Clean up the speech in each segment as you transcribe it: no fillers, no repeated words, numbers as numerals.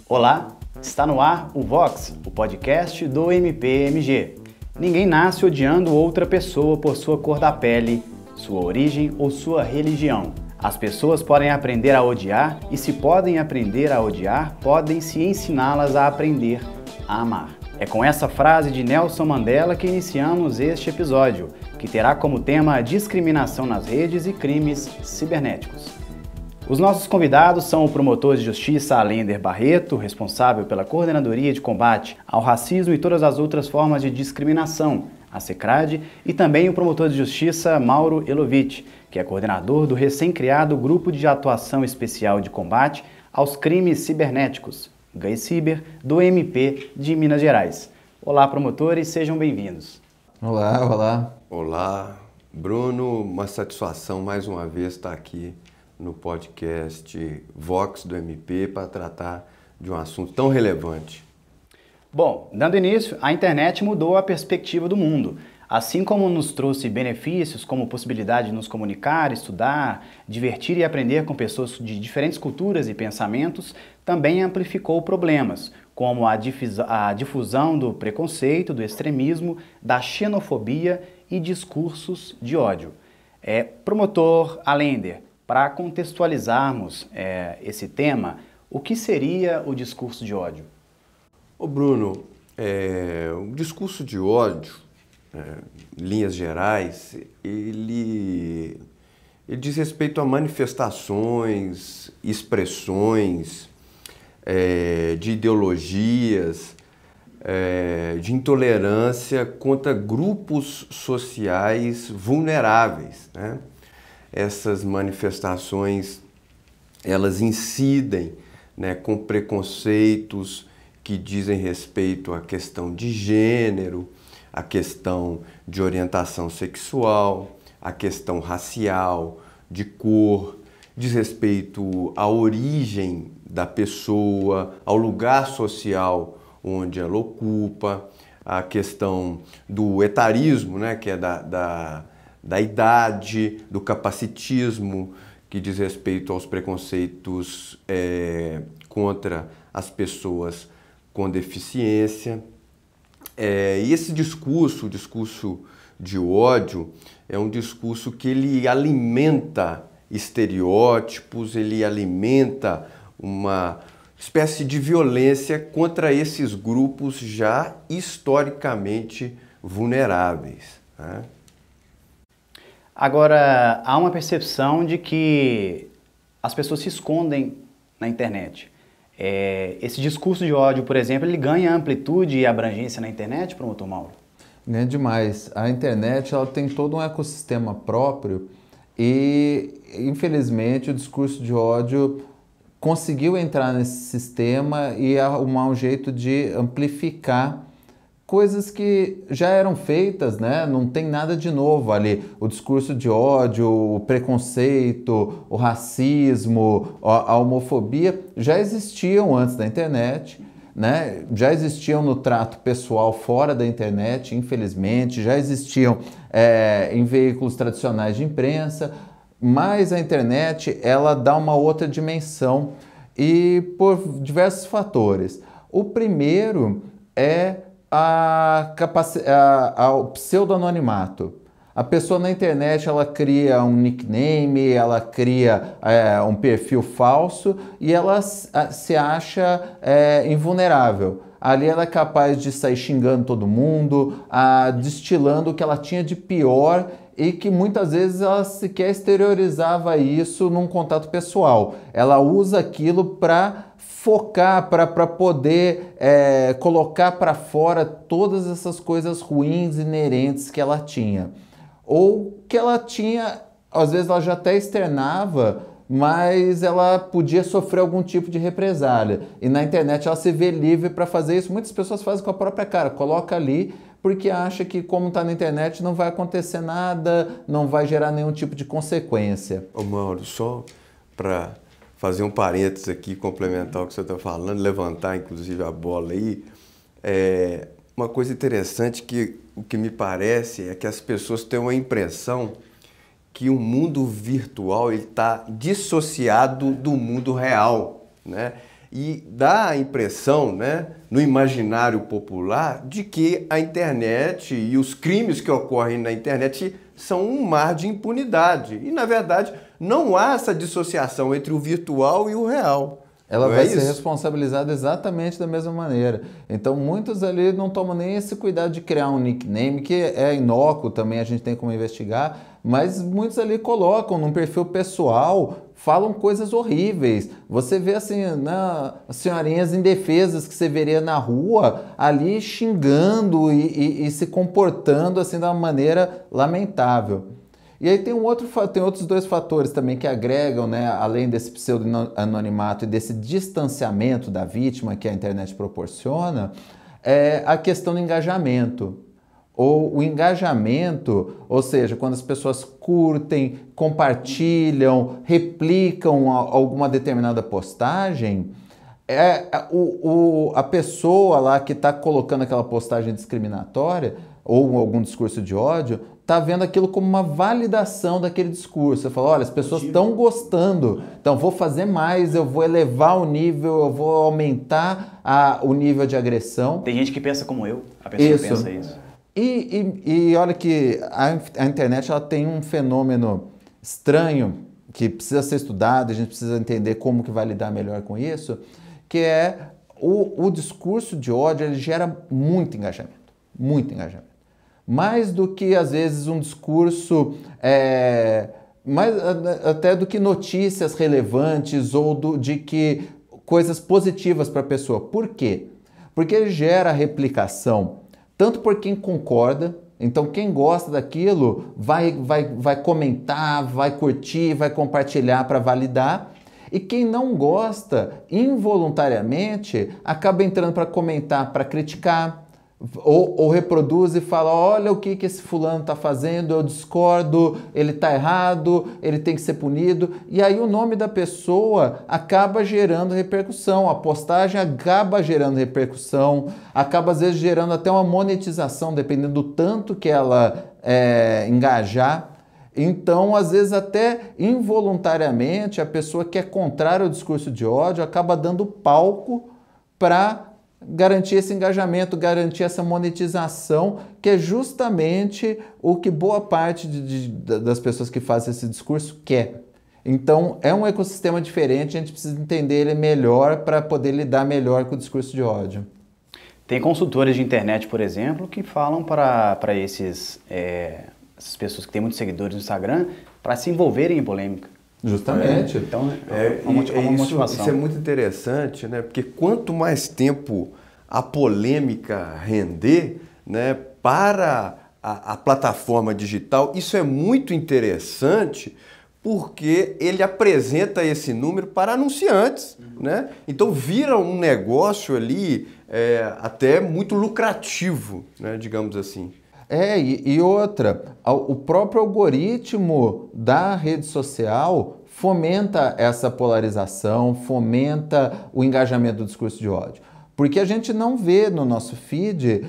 Olá, está no ar o Vox, o podcast do MPMG. Ninguém nasce odiando outra pessoa por sua cor da pele, sua origem ou sua religião. As pessoas podem aprender a odiar e, se podem aprender a odiar, podem-se ensiná-las a aprender a amar. É com essa frase de Nelson Mandela que iniciamos este episódio, que terá como tema a discriminação nas redes e crimes cibernéticos. Os nossos convidados são o promotor de justiça Alender Barreto, responsável pela Coordenadoria de Combate ao Racismo e todas as outras formas de discriminação, a CECRAD, e também o promotor de justiça Mauro Elovitch, que é coordenador do recém-criado Grupo de Atuação Especial de Combate aos Crimes Cibernéticos, GAICiber, do MP de Minas Gerais. Olá, promotores, sejam bem-vindos. Olá. Olá, Bruno, uma satisfação mais uma vez estar aqui no podcast Vox do MP para tratar de um assunto tão relevante. Bom, dando início, a internet mudou a perspectiva do mundo. Assim como nos trouxe benefícios como possibilidade de nos comunicar, estudar, divertir e aprender com pessoas de diferentes culturas e pensamentos, também amplificou problemas, como a difusão do preconceito, do extremismo, da xenofobia e discursos de ódio. Promotor Alender, para contextualizarmos esse tema, o que seria o discurso de ódio? Ô Bruno, o discurso de ódio, em linhas gerais, ele diz respeito a manifestações, expressões de ideologias, de intolerância contra grupos sociais vulneráveis, né? Essas manifestações, elas incidem, né, com preconceitos que dizem respeito à questão de gênero, à questão de orientação sexual, à questão racial, de cor, diz respeito à origem da pessoa, ao lugar social onde ela ocupa, à questão do etarismo, né, que é da idade, do capacitismo, que diz respeito aos preconceitos contra as pessoas com deficiência. E esse discurso, o discurso de ódio, é um discurso que ele alimenta estereótipos, ele alimenta uma espécie de violência contra esses grupos já historicamente vulneráveis, né? Agora, há uma percepção de que as pessoas se escondem na internet. Esse discurso de ódio, por exemplo, ele ganha amplitude e abrangência na internet, promotor Mauro? Ganha demais. A internet ela tem todo um ecossistema próprio e, infelizmente, o discurso de ódio conseguiu entrar nesse sistema e arrumar um jeito de amplificar coisas que já eram feitas, né? Não tem nada de novo ali. O discurso de ódio, o preconceito, o racismo, a homofobia já existiam antes da internet, né? Já existiam no trato pessoal fora da internet, infelizmente, já existiam em veículos tradicionais de imprensa, mas a internet ela dá uma outra dimensão e por diversos fatores. O primeiro é o pseudo-anonimato. A pessoa na internet ela cria um nickname, ela cria um perfil falso e ela se acha invulnerável. Ali ela é capaz de sair xingando todo mundo, destilando o que ela tinha de pior e que muitas vezes ela sequer exteriorizava isso num contato pessoal. Ela usa aquilo para focar, para poder colocar para fora todas essas coisas ruins inerentes que ela tinha. Ou que ela tinha, às vezes ela já até externava, mas ela podia sofrer algum tipo de represália. E na internet ela se vê livre para fazer isso. Muitas pessoas fazem com a própria cara, coloca ali porque acha que como está na internet não vai acontecer nada, não vai gerar nenhum tipo de consequência. Ô Mauro, só para fazer um parênteses aqui, complementar o que você está falando, levantar inclusive a bola aí, uma coisa interessante que o que me parece é que as pessoas têm uma impressão que o mundo virtual está dissociado do mundo real, né? E dá a impressão, né, no imaginário popular, de que a internet e os crimes que ocorrem na internet são um mar de impunidade. E, na verdade, não há essa dissociação entre o virtual e o real. Ela Não vai é ser isso? responsabilizada exatamente da mesma maneira. Então, muitos ali não tomam nem esse cuidado de criar um nickname, que é inócuo também, a gente tem como investigar, mas muitos ali colocam num perfil pessoal, falam coisas horríveis. Você vê assim, as senhorinhas indefesas que você veria na rua, ali xingando e se comportando assim de uma maneira lamentável. E aí tem outros dois fatores também que agregam, né, além desse pseudo-anonimato e desse distanciamento da vítima que a internet proporciona, é a questão do engajamento. Ou o engajamento, ou seja, quando as pessoas curtem, compartilham, replicam alguma determinada postagem, a pessoa lá que está colocando aquela postagem discriminatória ou algum discurso de ódio, está vendo aquilo como uma validação daquele discurso. Você fala, olha, as pessoas estão gostando, então vou fazer mais, eu vou elevar o nível, eu vou aumentar o nível de agressão. Tem gente que pensa como eu, a pessoa pensa isso. E olha que a internet ela tem um fenômeno estranho que precisa ser estudado, a gente precisa entender como que vai lidar melhor com isso, que é o discurso de ódio, ele gera muito engajamento. Mais do que, às vezes, um discurso, mais até do que notícias relevantes ou de que coisas positivas para a pessoa. Por quê? Porque ele gera replicação, tanto por quem concorda, então quem gosta daquilo vai comentar, vai curtir, vai compartilhar para validar, e quem não gosta, involuntariamente, acaba entrando para comentar, para criticar, ou reproduz e fala, olha o que esse fulano está fazendo, eu discordo, ele está errado, ele tem que ser punido. E aí o nome da pessoa acaba gerando repercussão, a postagem acaba gerando repercussão, acaba às vezes gerando até uma monetização, dependendo do tanto que ela engajar. Então, às vezes até involuntariamente, a pessoa que é contrária ao discurso de ódio acaba dando palco para garantir esse engajamento, garantir essa monetização, que é justamente o que boa parte das pessoas que fazem esse discurso quer. Então, é um ecossistema diferente, a gente precisa entender ele melhor para poder lidar melhor com o discurso de ódio. Tem consultores de internet, por exemplo, que falam para essas pessoas que têm muitos seguidores no Instagram para se envolverem em polêmica. Justamente. Então, uma motivação. Isso é muito interessante, né? Porque quanto mais tempo a polêmica render, né, para a plataforma digital, isso é muito interessante porque ele apresenta esse número para anunciantes, né? Então vira um negócio ali até muito lucrativo, né, digamos assim. E outra, o próprio algoritmo da rede social fomenta essa polarização, fomenta o engajamento do discurso de ódio. Porque a gente não vê no nosso feed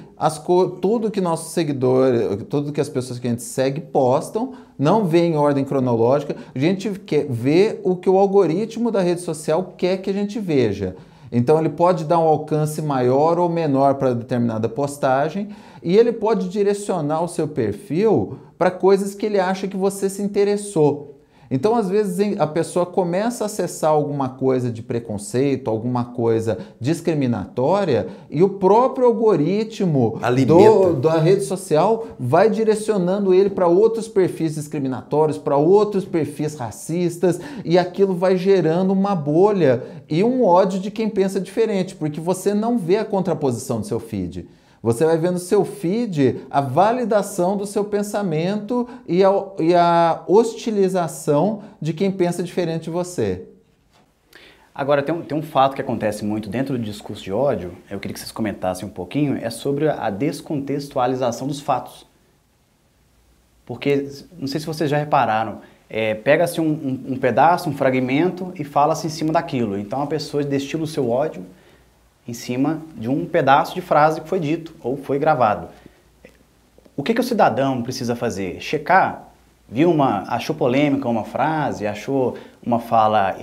tudo que nossos seguidores, tudo que as pessoas que a gente segue postam, não vê em ordem cronológica, a gente quer ver o que o algoritmo da rede social quer que a gente veja. Então ele pode dar um alcance maior ou menor para determinada postagem e ele pode direcionar o seu perfil para coisas que ele acha que você se interessou. Então, às vezes, a pessoa começa a acessar alguma coisa de preconceito, alguma coisa discriminatória e o próprio algoritmo da rede social vai direcionando ele para outros perfis discriminatórios, para outros perfis racistas e aquilo vai gerando uma bolha e um ódio de quem pensa diferente, porque você não vê a contraposição do seu feed. Você vai ver no seu feed a validação do seu pensamento e a hostilização de quem pensa diferente de você. Agora, tem um fato que acontece muito dentro do discurso de ódio, eu queria que vocês comentassem um pouquinho, é sobre a descontextualização dos fatos. Porque, não sei se vocês já repararam, pega-se um pedaço, um fragmento e fala-se em cima daquilo. Então a pessoa destila o seu ódio em cima de um pedaço de frase que foi dito ou foi gravado. O que o cidadão precisa fazer? Checar achou polêmica uma frase, achou uma fala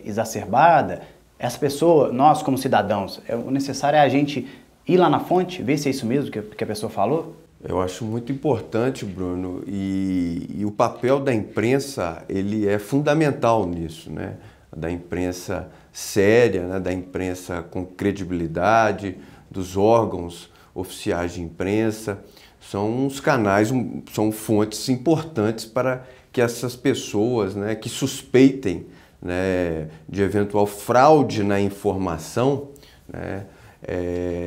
exacerbada, essa pessoa, nós como cidadãos, o necessário é a gente ir lá na fonte, ver se é isso mesmo que a pessoa falou? Eu acho muito importante, Bruno, e o papel da imprensa, ele é fundamental nisso, né? Da imprensa séria, né? Da imprensa com credibilidade, dos órgãos oficiais de imprensa, são uns canais, são fontes importantes para que essas pessoas, né, que suspeitem, né, de eventual fraude na informação, né,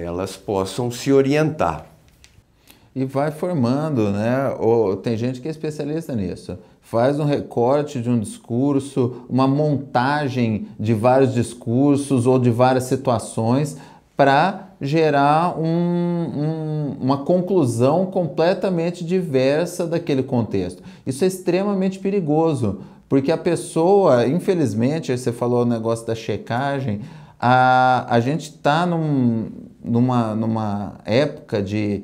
elas possam se orientar. E vai formando, né? Tem gente que é especialista nisso. Faz um recorte de um discurso, uma montagem de vários discursos ou de várias situações para gerar uma conclusão completamente diversa daquele contexto. Isso é extremamente perigoso, porque a pessoa, infelizmente, você falou o negócio da checagem, a gente está numa época de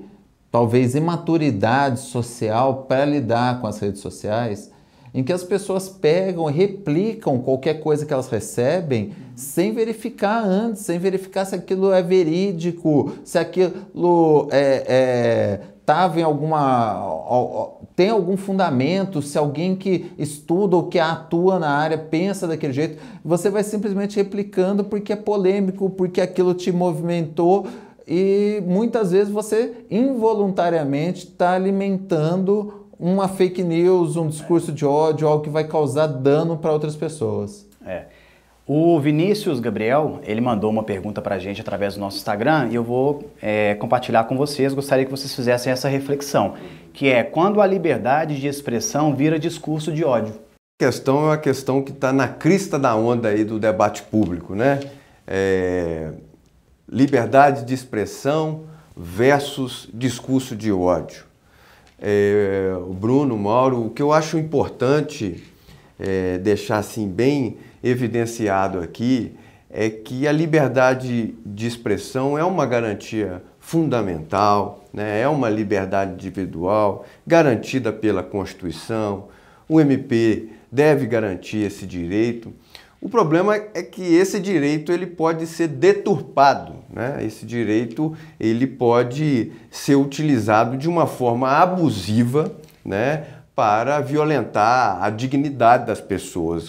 talvez imaturidade social para lidar com as redes sociais, em que as pessoas pegam e replicam qualquer coisa que elas recebem sem verificar antes, sem verificar se aquilo é verídico, se aquilo estava tem algum fundamento, se alguém que estuda ou que atua na área pensa daquele jeito. Você vai simplesmente replicando porque é polêmico, porque aquilo te movimentou, e muitas vezes você involuntariamente está alimentando uma fake news, um discurso de ódio, algo que vai causar dano para outras pessoas. O Vinícius Gabriel, ele mandou uma pergunta para a gente através do nosso Instagram e eu vou compartilhar com vocês, gostaria que vocês fizessem essa reflexão, que é quando a liberdade de expressão vira discurso de ódio. A questão é uma questão que está na crista da onda aí do debate público, né? Liberdade de expressão versus discurso de ódio. O Bruno, o Mauro, o que eu acho importante deixar assim bem evidenciado aqui é que a liberdade de expressão é uma garantia fundamental, né? É uma liberdade individual garantida pela Constituição. O MP deve garantir esse direito. O problema é que esse direito ele pode ser deturpado, né? Esse direito ele pode ser utilizado de uma forma abusiva, né? Para violentar a dignidade das pessoas.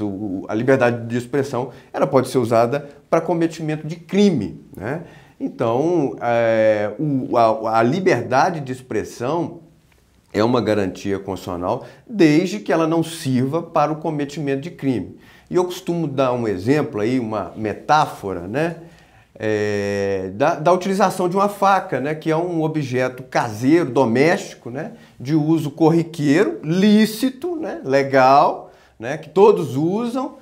A liberdade de expressão ela pode ser usada para cometimento de crime, né? Então, a liberdade de expressão é uma garantia constitucional desde que ela não sirva para o cometimento de crime. E eu costumo dar um exemplo aí, uma metáfora, né? Da utilização de uma faca, né? Que é um objeto caseiro, doméstico, né? De uso corriqueiro, lícito, né? Legal, né? Que todos usam.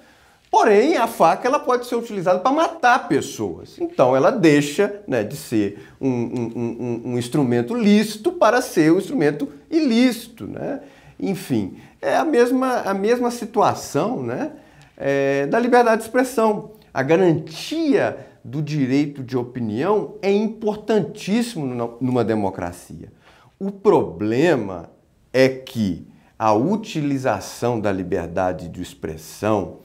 Porém, a faca ela pode ser utilizada para matar pessoas. Então, ela deixa, né, de ser um instrumento lícito para ser um instrumento ilícito, né? Enfim, é a mesma situação, né? Da liberdade de expressão. A garantia do direito de opinião é importantíssimo numa democracia. O problema é que a utilização da liberdade de expressão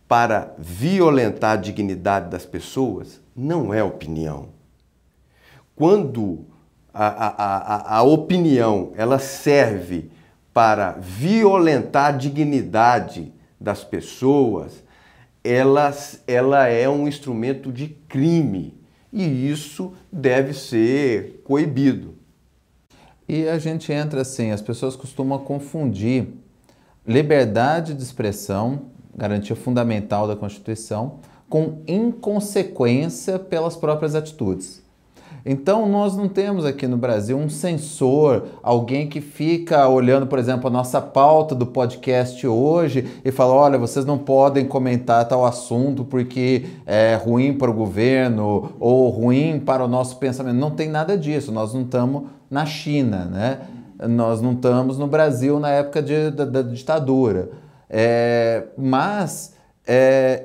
para violentar a dignidade das pessoas não é opinião. Quando a opinião ela serve para violentar a dignidade das pessoas, ela é um instrumento de crime e isso deve ser coibido. E a gente entra assim, as pessoas costumam confundir liberdade de expressão, garantia fundamental da Constituição, com inconsequência pelas próprias atitudes. Então, nós não temos aqui no Brasil um censor, alguém que fica olhando, por exemplo, a nossa pauta do podcast hoje e fala, olha, vocês não podem comentar tal assunto porque é ruim para o governo ou ruim para o nosso pensamento. Não tem nada disso, nós não estamos na China, né? Nós não estamos no Brasil na época da ditadura. Mas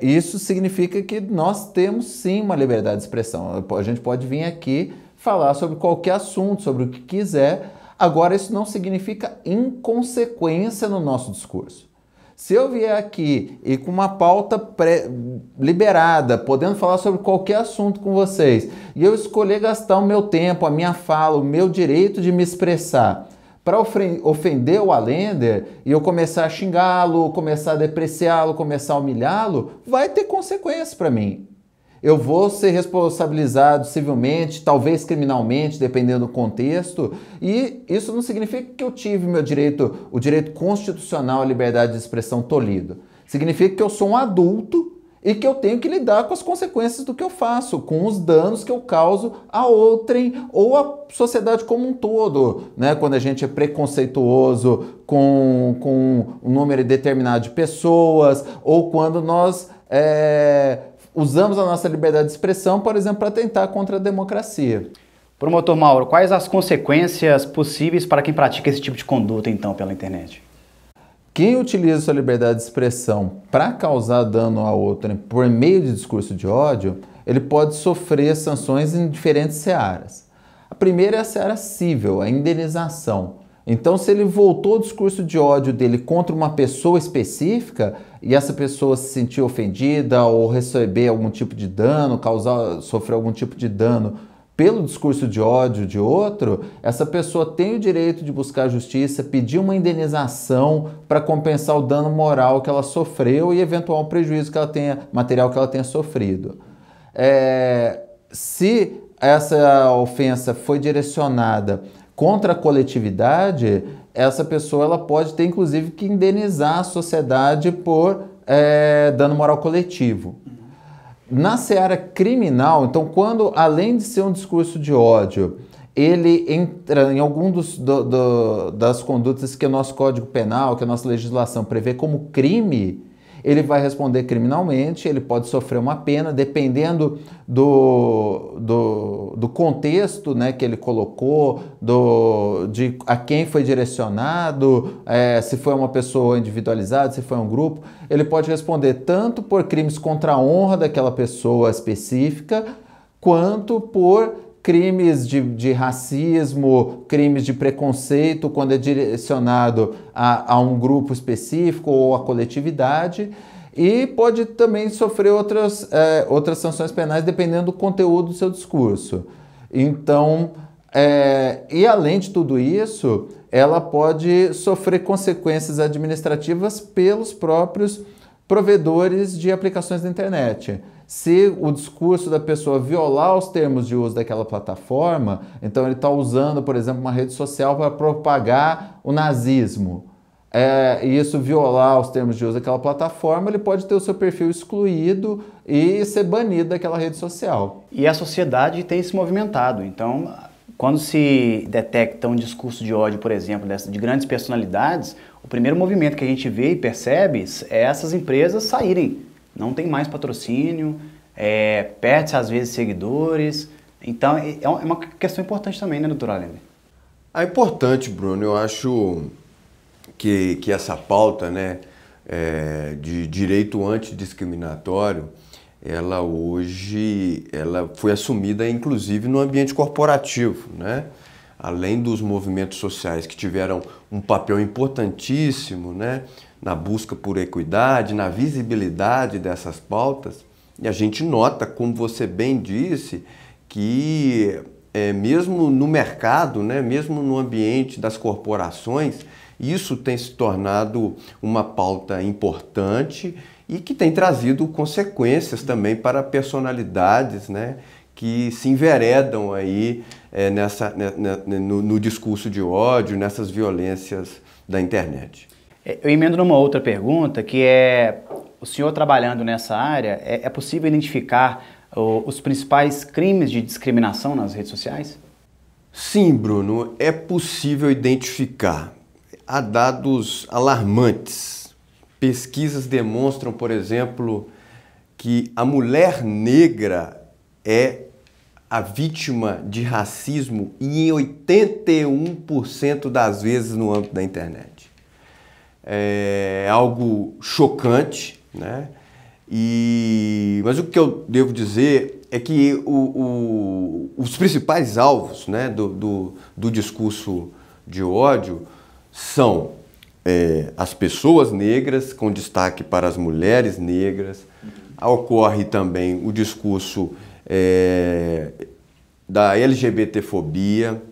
isso significa que nós temos sim uma liberdade de expressão. A gente pode vir aqui falar sobre qualquer assunto, sobre o que quiser. Agora, isso não significa inconsequência no nosso discurso. Se eu vier aqui e com uma pauta liberada, podendo falar sobre qualquer assunto com vocês, e eu escolher gastar o meu tempo, a minha fala, o meu direito de me expressar para ofender o Allender e eu começar a xingá-lo, começar a depreciá-lo, começar a humilhá-lo, vai ter consequências para mim. Eu vou ser responsabilizado civilmente, talvez criminalmente, dependendo do contexto, e isso não significa que eu tive o direito constitucional à liberdade de expressão tolhido. Significa que eu sou um adulto e que eu tenho que lidar com as consequências do que eu faço, com os danos que eu causo a outrem ou à sociedade como um todo, né? Quando a gente é preconceituoso com um número determinado de pessoas, ou quando nós usamos a nossa liberdade de expressão, por exemplo, para tentar contra a democracia. Promotor Mauro, quais as consequências possíveis para quem pratica esse tipo de conduta, então, pela internet? Quem utiliza sua liberdade de expressão para causar dano a outrem por meio de discurso de ódio, ele pode sofrer sanções em diferentes searas. A primeira é a seara civil, a indenização. Então, se ele voltou o discurso de ódio dele contra uma pessoa específica e essa pessoa se sentir ofendida ou receber algum tipo de dano, sofrer algum tipo de dano pelo discurso de ódio de outro, essa pessoa tem o direito de buscar justiça, pedir uma indenização para compensar o dano moral que ela sofreu e eventual prejuízo que ela tenha, material que ela tenha sofrido. Se essa ofensa foi direcionada contra a coletividade, essa pessoa ela pode ter inclusive que indenizar a sociedade por dano moral coletivo. Na seara criminal, então, quando além de ser um discurso de ódio, ele entra em algum das condutas que o nosso Código Penal, que a nossa legislação prevê como crime, ele vai responder criminalmente, ele pode sofrer uma pena, dependendo do contexto, né, que ele colocou, de a quem foi direcionado, se foi uma pessoa individualizada, se foi um grupo. Ele pode responder tanto por crimes contra a honra daquela pessoa específica, quanto por crimes de racismo, crimes de preconceito, quando é direcionado a um grupo específico ou a coletividade, e pode também sofrer outras sanções penais dependendo do conteúdo do seu discurso. Então, e além de tudo isso, ela pode sofrer consequências administrativas pelos próprios provedores de aplicações da internet. Se o discurso da pessoa violar os termos de uso daquela plataforma, então ele está usando, por exemplo, uma rede social para propagar o nazismo, e isso violar os termos de uso daquela plataforma, ele pode ter o seu perfil excluído e ser banido daquela rede social. E a sociedade tem se movimentado, então, quando se detecta um discurso de ódio, por exemplo, de grandes personalidades, o primeiro movimento que a gente vê e percebe é essas empresas saírem. Não tem mais patrocínio, perde-se às vezes seguidores. Então é uma questão importante também, né, doutor Allender? É importante, Bruno. Eu acho que essa pauta, né, de direito antidiscriminatório, ela foi assumida inclusive no ambiente corporativo, né? Além dos movimentos sociais que tiveram um papel importantíssimo, né, na busca por equidade, na visibilidade dessas pautas, e a gente nota, como você bem disse, que mesmo no mercado, né, mesmo no ambiente das corporações, isso tem se tornado uma pauta importante e que tem trazido consequências também para personalidades, né, que se enveredam aí no discurso de ódio, nessas violências da internet. Eu emendo numa outra pergunta, que o senhor trabalhando nessa área, é possível identificar os principais crimes de discriminação nas redes sociais? Sim, Bruno, é possível identificar. Há dados alarmantes. Pesquisas demonstram, por exemplo, que a mulher negra é a vítima de racismo em 81% das vezes no âmbito da internet. É algo chocante, né? Mas o que eu devo dizer é que os principais alvos, né, do discurso de ódio são as pessoas negras, com destaque para as mulheres negras. Ocorre também o discurso da LGBTfobia,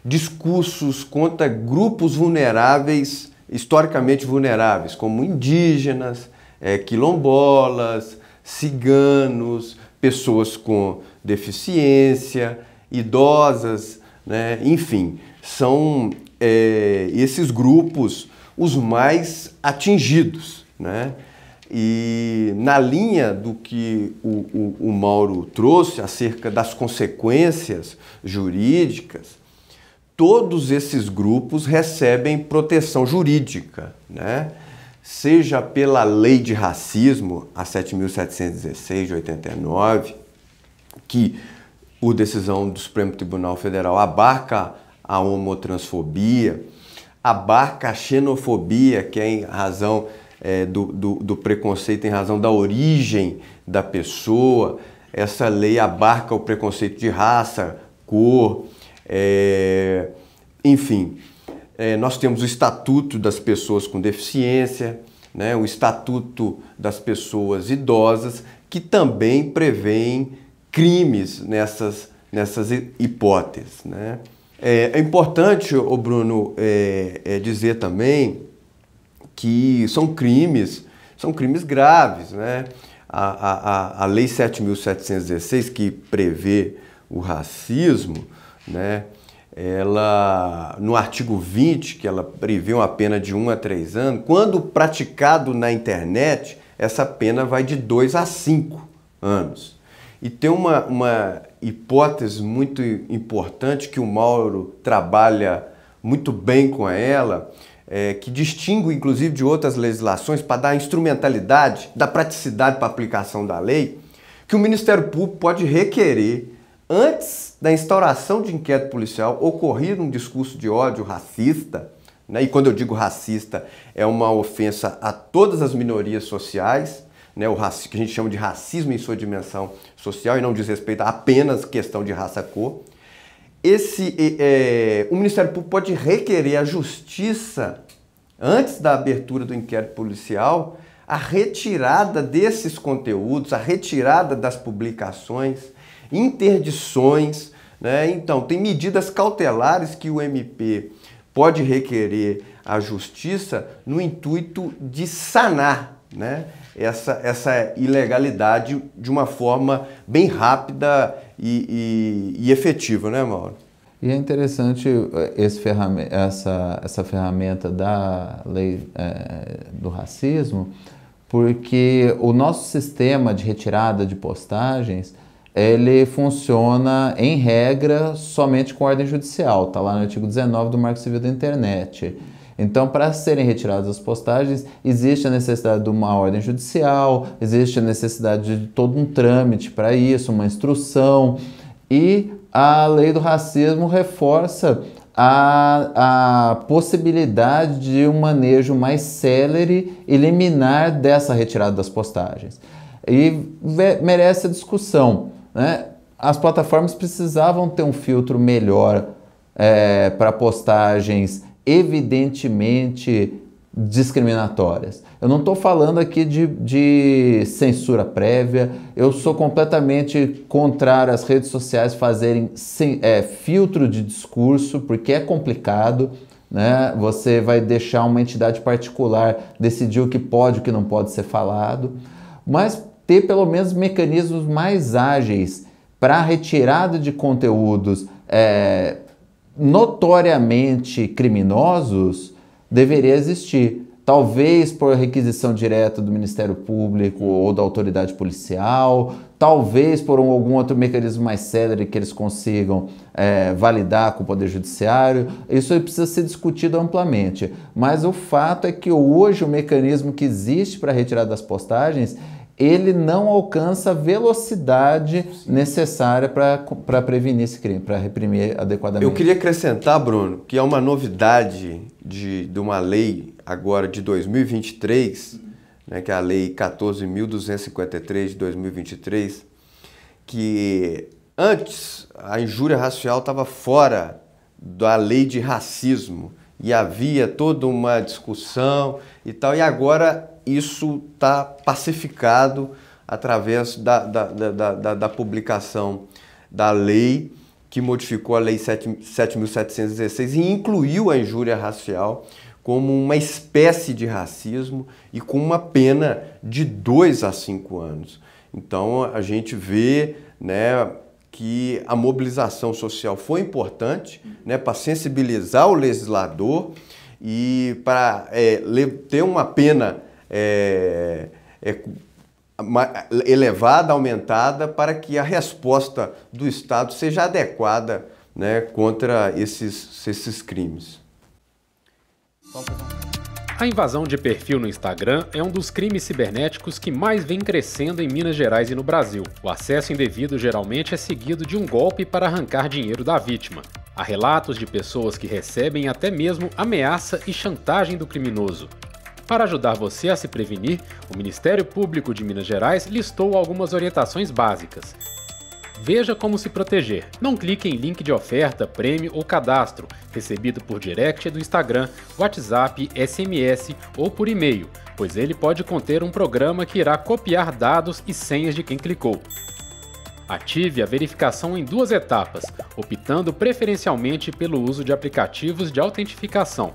discursos contra grupos vulneráveis, historicamente vulneráveis, como indígenas, quilombolas, ciganos, pessoas com deficiência, idosas, né? Enfim, são esses grupos os mais atingidos, né? E na linha do que o Mauro trouxe acerca das consequências jurídicas, todos esses grupos recebem proteção jurídica, né? Seja pela Lei de Racismo, a 7.716 de 89, que, por decisão do Supremo Tribunal Federal, abarca a homotransfobia, abarca a xenofobia, que é em razão do preconceito, em razão da origem da pessoa. Essa lei abarca o preconceito de raça, cor, enfim. Nós temos o Estatuto das Pessoas com Deficiência, né, o Estatuto das Pessoas Idosas, que também prevêem crimes nessas hipóteses, né? É importante, Bruno, dizer também que são crimes graves, né? A Lei 7.716, que prevê o racismo, né? Ela, no artigo 20, que ela prevê uma pena de 1 a 3 anos, quando praticado na internet, essa pena vai de 2 a 5 anos. E tem uma hipótese muito importante que o Mauro trabalha muito bem com ela, que distingue inclusive de outras legislações para dar instrumentalidade, da praticidade para a aplicação da lei, que o Ministério Público pode requerer, antes da instauração de inquérito policial, ocorrido um discurso de ódio racista, né? E quando eu digo racista, é uma ofensa a todas as minorias sociais, né? Que a gente chama de racismo em sua dimensão social e não diz respeito a apenas questão de raça-cor. O Ministério Público pode requerer à Justiça, antes da abertura do inquérito policial, a retirada desses conteúdos, a retirada das publicações, interdições, né? Então, tem medidas cautelares que o MP pode requerer à Justiça no intuito de sanar, né, essa ilegalidade de uma forma bem rápida e efetiva, né, Mauro? E é interessante essa ferramenta da lei do racismo, porque o nosso sistema de retirada de postagens, ele funciona, em regra, somente com ordem judicial. Está lá no artigo 19 do Marco Civil da Internet. Então, para serem retiradas as postagens, existe a necessidade de uma ordem judicial, existe a necessidade de todo um trâmite para isso, uma instrução. E a lei do racismo reforça a possibilidade de um manejo mais célere e liminar dessa retirada das postagens. E merece a discussão, né? As plataformas precisavam ter um filtro melhor para postagens evidentemente discriminatórias. Eu não estou falando aqui de censura prévia, eu sou completamente contrário às redes sociais fazerem filtro de discurso, porque é complicado, né? Você vai deixar uma entidade particular decidir o que pode e o que não pode ser falado, mas ter pelo menos mecanismos mais ágeis para a retirada de conteúdos notoriamente criminosos deveria existir. Talvez por requisição direta do Ministério Público ou da autoridade policial, talvez por algum outro mecanismo mais célere que eles consigam validar com o Poder Judiciário. Isso precisa ser discutido amplamente. Mas o fato é que hoje o mecanismo que existe para retirar das postagens, ele não alcança a velocidade necessária para prevenir esse crime, para reprimir adequadamente. Eu queria acrescentar, Bruno, que é uma novidade de uma lei agora de 2023, né, que é a Lei 14.253 de 2023, que antes a injúria racial estava fora da lei de racismo e havia toda uma discussão e tal, e agora isso está pacificado através da publicação da lei que modificou a Lei 7.716 e incluiu a injúria racial como uma espécie de racismo e com uma pena de 2 a 5 anos. Então a gente vê, né, que a mobilização social foi importante, né, para sensibilizar o legislador e para ter uma pena elevada, aumentada, para que a resposta do Estado seja adequada, né, contra esses crimes. A invasão de perfil no Instagram é um dos crimes cibernéticos que mais vem crescendo em Minas Gerais e no Brasil. O acesso indevido geralmente é seguido de um golpe para arrancar dinheiro da vítima. Há relatos de pessoas que recebem até mesmo ameaça e chantagem do criminoso. Para ajudar você a se prevenir, o Ministério Público de Minas Gerais listou algumas orientações básicas. Veja como se proteger. Não clique em link de oferta, prêmio ou cadastro, recebido por direct do Instagram, WhatsApp, SMS ou por e-mail, pois ele pode conter um programa que irá copiar dados e senhas de quem clicou. Ative a verificação em 2 etapas, optando preferencialmente pelo uso de aplicativos de autentificação.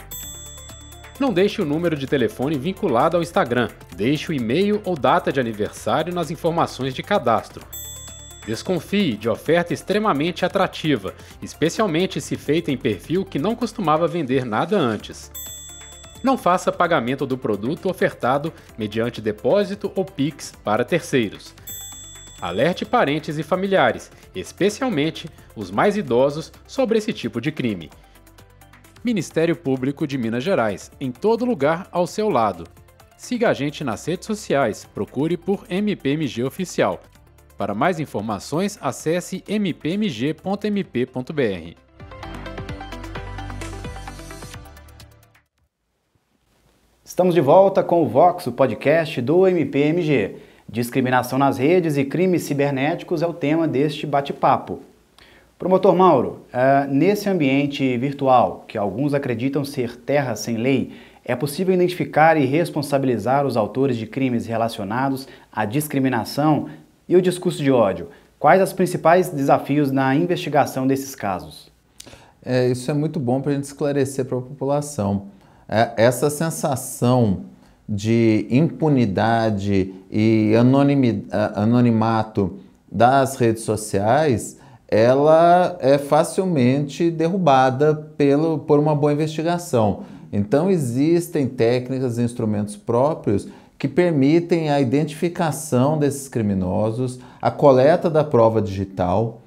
Não deixe o número de telefone vinculado ao Instagram, deixe o e-mail ou data de aniversário nas informações de cadastro. Desconfie de oferta extremamente atrativa, especialmente se feita em perfil que não costumava vender nada antes. Não faça pagamento do produto ofertado mediante depósito ou Pix para terceiros. Alerte parentes e familiares, especialmente os mais idosos, sobre esse tipo de crime. Ministério Público de Minas Gerais, em todo lugar ao seu lado. Siga a gente nas redes sociais, procure por MPMG Oficial. Para mais informações, acesse mpmg.mp.br. Estamos de volta com o Vox, o podcast do MPMG. Discriminação nas redes e crimes cibernéticos é o tema deste bate-papo. Promotor Mauro, nesse ambiente virtual, que alguns acreditam ser terra sem lei, é possível identificar e responsabilizar os autores de crimes relacionados à discriminação e o discurso de ódio? Quais os principais desafios na investigação desses casos? Isso é muito bom para a gente esclarecer para a população. Essa sensação de impunidade e anonimato das redes sociais, ela é facilmente derrubada por uma boa investigação. Então existem técnicas e instrumentos próprios que permitem a identificação desses criminosos, a coleta da prova digital,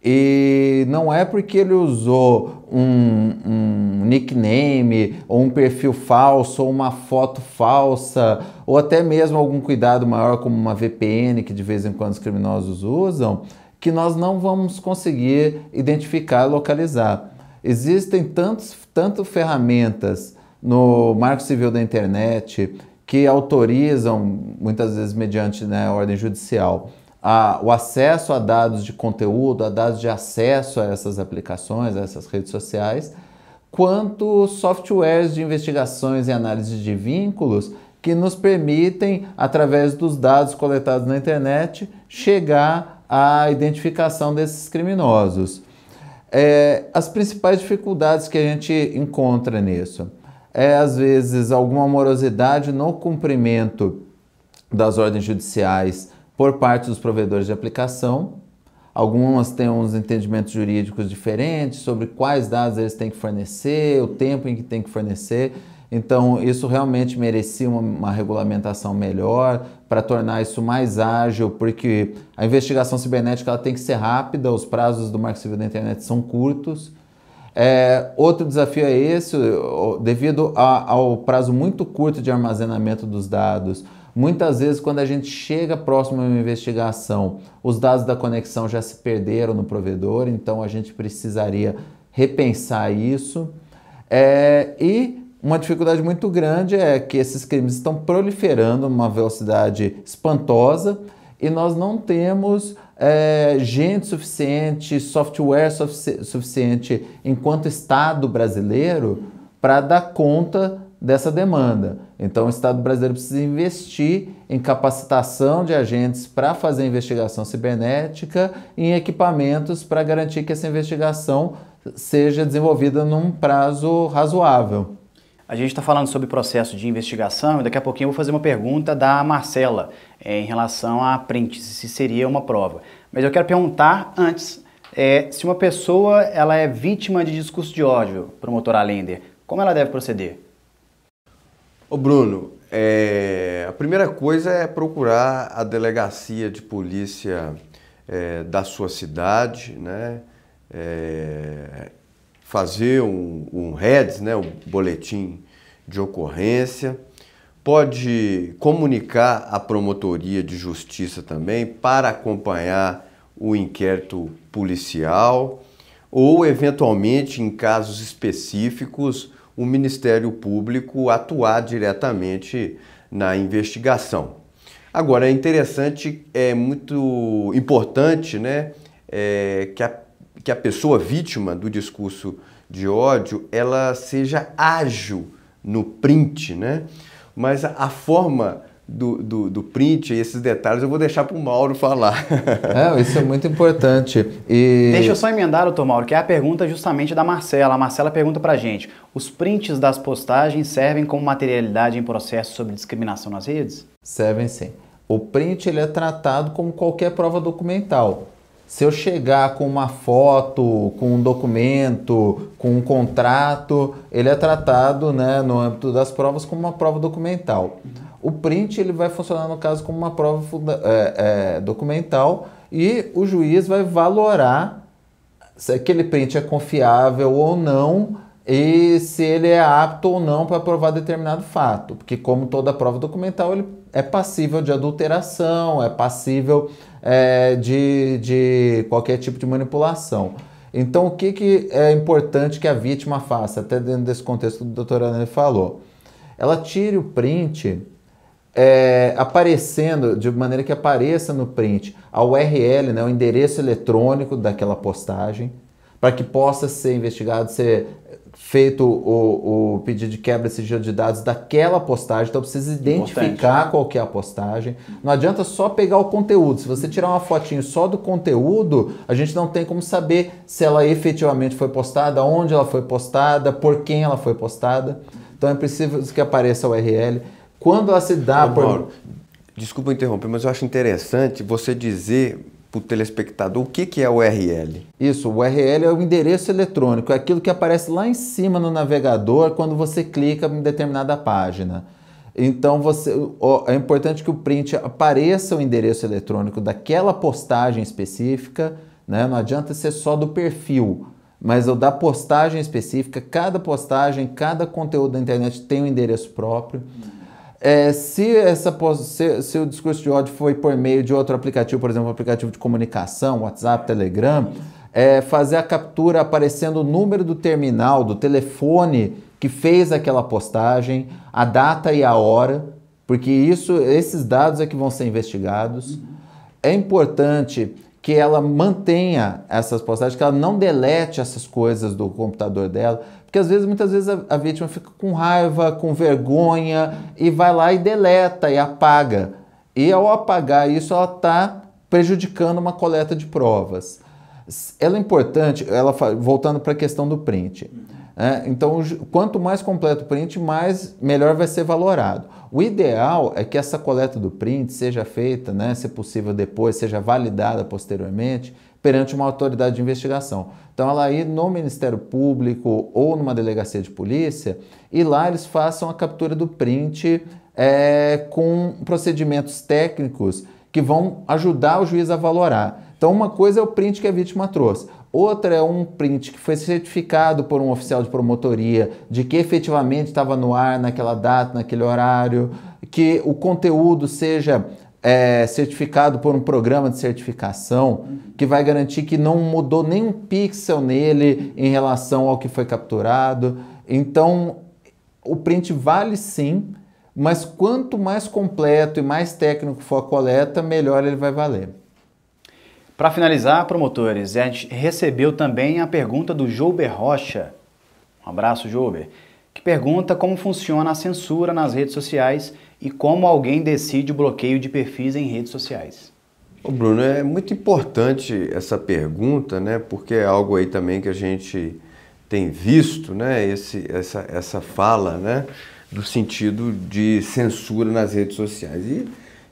e não é porque ele usou um nickname, ou um perfil falso, ou uma foto falsa, ou até mesmo algum cuidado maior como uma VPN que de vez em quando os criminosos usam, que nós não vamos conseguir identificar e localizar. Existem tanto ferramentas no Marco Civil da Internet que autorizam, muitas vezes mediante, né, ordem judicial, o acesso a dados de conteúdo, a dados de acesso a essas aplicações, a essas redes sociais, quanto softwares de investigações e análise de vínculos que nos permitem, através dos dados coletados na internet, chegar à identificação desses criminosos. As principais dificuldades que a gente encontra nisso às vezes, alguma morosidade no cumprimento das ordens judiciais por parte dos provedores de aplicação. Algumas têm uns entendimentos jurídicos diferentes sobre quais dados eles têm que fornecer, o tempo em que tem que fornecer. Então, isso realmente merecia uma regulamentação melhor para tornar isso mais ágil, porque a investigação cibernética ela tem que ser rápida, os prazos do Marco Civil da Internet são curtos. Outro desafio é esse, devido ao prazo muito curto de armazenamento dos dados. Muitas vezes, quando a gente chega próximo a uma investigação, os dados da conexão já se perderam no provedor, então a gente precisaria repensar isso. E uma dificuldade muito grande é que esses crimes estão proliferando a uma velocidade espantosa e nós não temos gente suficiente, software suficiente enquanto Estado brasileiro para dar conta dessa demanda. Então o Estado brasileiro precisa investir em capacitação de agentes para fazer investigação cibernética e em equipamentos para garantir que essa investigação seja desenvolvida num prazo razoável. A gente está falando sobre processo de investigação e daqui a pouquinho eu vou fazer uma pergunta da Marcela em relação a prints, se seria uma prova. Mas eu quero perguntar antes, se uma pessoa ela é vítima de discurso de ódio, promotor Allender, como ela deve proceder? Ô Bruno, a primeira coisa é procurar a delegacia de polícia da sua cidade, né? Fazer um REDS, né? Um boletim de ocorrência. Pode comunicar à promotoria de justiça também para acompanhar o inquérito policial ou, eventualmente, em casos específicos, o Ministério Público atuar diretamente na investigação. Agora, é interessante, é muito importante, né, que a pessoa vítima do discurso de ódio, ela seja ágil no print, né? Mas a forma do print e esses detalhes eu vou deixar para o Mauro falar. Isso é muito importante. Deixa eu só emendar, doutor Mauro, que é a pergunta justamente da Marcela. A Marcela pergunta para a gente, os prints das postagens servem como materialidade em processo sobre discriminação nas redes? Servem sim. O print ele é tratado como qualquer prova documental. Se eu chegar com uma foto, com um documento, com um contrato, ele é tratado, né, no âmbito das provas como uma prova documental. O print ele vai funcionar, no caso, como uma prova documental e o juiz vai valorar se aquele print é confiável ou não e se ele é apto ou não para provar determinado fato. Porque, como toda prova documental, ele é passível de adulteração, é passível de qualquer tipo de manipulação. Então, o que é importante que a vítima faça, até dentro desse contexto que o doutor Ana falou? Ela tire o print aparecendo, de maneira que apareça no print a URL, né, o endereço eletrônico daquela postagem, para que possa ser investigado, ser feito o pedido de quebra de sigilo de dados daquela postagem. Então precisa identificar qual que é a postagem. Não adianta só pegar o conteúdo. Se você tirar uma fotinho só do conteúdo, a gente não tem como saber se ela efetivamente foi postada, onde ela foi postada, por quem ela foi postada. Então é preciso que apareça a URL. Quando ela se dá Mauro, desculpa interromper, mas eu acho interessante você dizer para o telespectador o que é o URL. Isso, o URL é o endereço eletrônico, é aquilo que aparece lá em cima no navegador quando você clica em determinada página. Então é importante que o print apareça o endereço eletrônico daquela postagem específica, né? Não adianta ser só do perfil, mas o da postagem específica. Cada postagem, cada conteúdo da internet tem um endereço próprio. Se o discurso de ódio foi por meio de outro aplicativo, por exemplo, um aplicativo de comunicação, WhatsApp, Telegram, fazer a captura aparecendo o número do terminal, do telefone que fez aquela postagem, a data e a hora, porque esses dados é que vão ser investigados. É importante que ela mantenha essas postagens, que ela não delete essas coisas do computador dela, porque muitas vezes a vítima fica com raiva, com vergonha e vai lá e deleta e apaga. E ao apagar isso, ela está prejudicando uma coleta de provas. Ela é importante, voltando para a questão do print. Então, quanto mais completo o print, melhor vai ser valorado. O ideal é que essa coleta do print seja feita, né, se possível depois, seja validada posteriormente, perante uma autoridade de investigação. Então, ela ir no Ministério Público ou numa delegacia de polícia e lá eles façam a captura do print com procedimentos técnicos que vão ajudar o juiz a valorar. Então, uma coisa é o print que a vítima trouxe. Outra é um print que foi certificado por um oficial de promotoria de que efetivamente estava no ar naquela data, naquele horário, que o conteúdo seja certificado por um programa de certificação que vai garantir que não mudou nem um pixel nele em relação ao que foi capturado. Então, o print vale sim, mas quanto mais completo e mais técnico for a coleta, melhor ele vai valer. Para finalizar, promotores, a gente recebeu também a pergunta do Jouber Rocha. Um abraço, Jouber. Que pergunta como funciona a censura nas redes sociais e como alguém decide o bloqueio de perfis em redes sociais. Ô Bruno, é muito importante essa pergunta, né? Porque é algo aí também que a gente tem visto, né? Essa fala, né? Do sentido de censura nas redes sociais.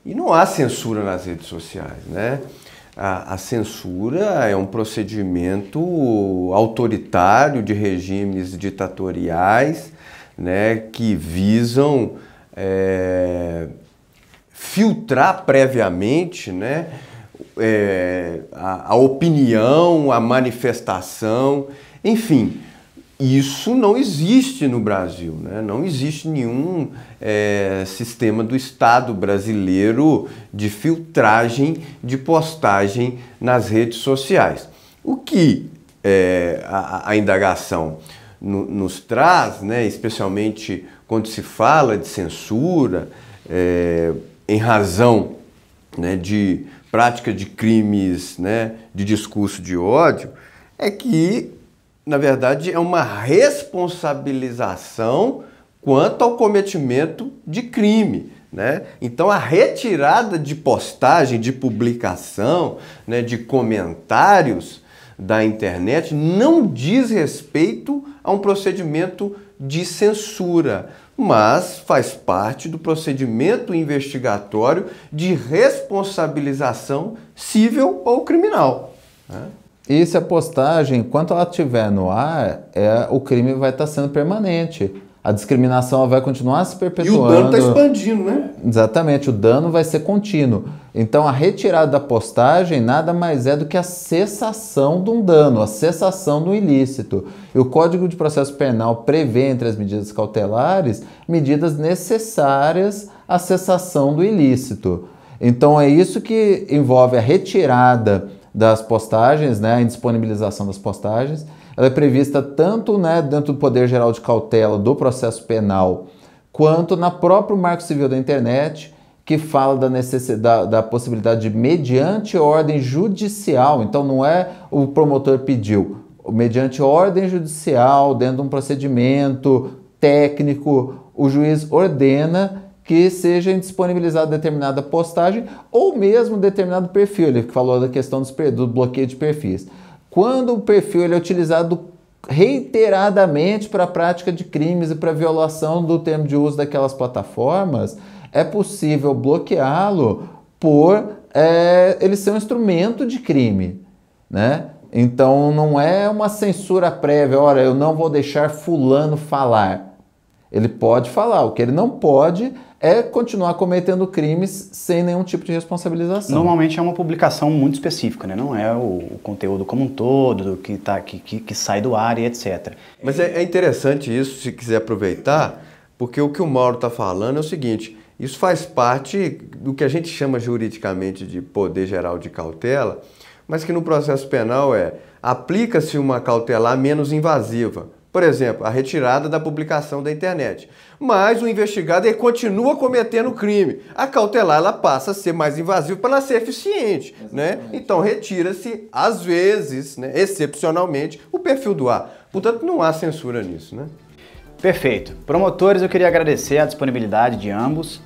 E não há censura nas redes sociais, né? A censura é um procedimento autoritário de regimes ditatoriais, né, que visam filtrar previamente, né, a opinião, a manifestação, enfim. Isso não existe no Brasil, né? Não existe nenhum sistema do Estado brasileiro de filtragem de postagem nas redes sociais. O que a indagação nos traz, né, especialmente quando se fala de censura, em razão, né, de prática de crimes, né, de discurso de ódio, é que na verdade, é uma responsabilização quanto ao cometimento de crime, né? Então, a retirada de postagem, de publicação, né, de comentários da internet não diz respeito a um procedimento de censura, mas faz parte do procedimento investigatório de responsabilização civil ou criminal, né? E se a postagem, enquanto ela estiver no ar, o crime vai estar sendo permanente. A discriminação vai continuar se perpetuando. E o dano está expandindo, né? Exatamente, o dano vai ser contínuo. Então, a retirada da postagem nada mais é do que a cessação de um dano, a cessação do ilícito. E o Código de Processo Penal prevê, entre as medidas cautelares, medidas necessárias à cessação do ilícito. Então, é isso que envolve a retirada das postagens, né, a indisponibilização das postagens. Ela é prevista tanto, né, dentro do Poder Geral de Cautela do processo penal, quanto na próprio Marco Civil da Internet, que fala da necessidade, da possibilidade de mediante ordem judicial. Então não é o promotor pediu, mediante ordem judicial, dentro de um procedimento técnico, o juiz ordena que seja indisponibilizada determinada postagem ou mesmo determinado perfil. Ele falou da questão do bloqueio de perfis. Quando o perfil ele é utilizado reiteradamente para a prática de crimes e para violação do termo de uso daquelas plataformas, é possível bloqueá-lo por ele ser um instrumento de crime, né? Então não é uma censura prévia, olha, eu não vou deixar fulano falar. Ele pode falar, o que ele não pode é continuar cometendo crimes sem nenhum tipo de responsabilização. Normalmente é uma publicação muito específica, né? Não é o conteúdo como um todo, que sai do ar e etc. Mas é interessante isso, se quiser aproveitar, porque o que o Mauro está falando é o seguinte, isso faz parte do que a gente chama juridicamente de poder geral de cautela, mas que no processo penal aplica-se uma cautelar menos invasiva. Por exemplo, a retirada da publicação da internet. Mas o investigado ele continua cometendo crime. A cautelar ela passa a ser mais invasiva para ela ser eficiente, né? Então retira-se, às vezes, né, excepcionalmente, o perfil do ar. Portanto, não há censura nisso, né? Perfeito. Promotores, eu queria agradecer a disponibilidade de ambos.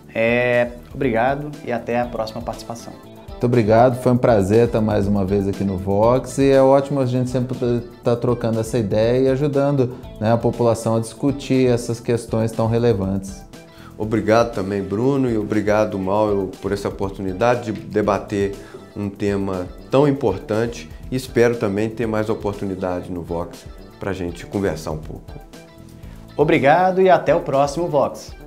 Obrigado e até a próxima participação. Muito obrigado, foi um prazer estar mais uma vez aqui no Vox e é ótimo a gente sempre estar trocando essa ideia e ajudando, né, a população a discutir essas questões tão relevantes. Obrigado também, Bruno, e obrigado, Mauro, por essa oportunidade de debater um tema tão importante e espero também ter mais oportunidade no Vox para a gente conversar um pouco. Obrigado e até o próximo Vox.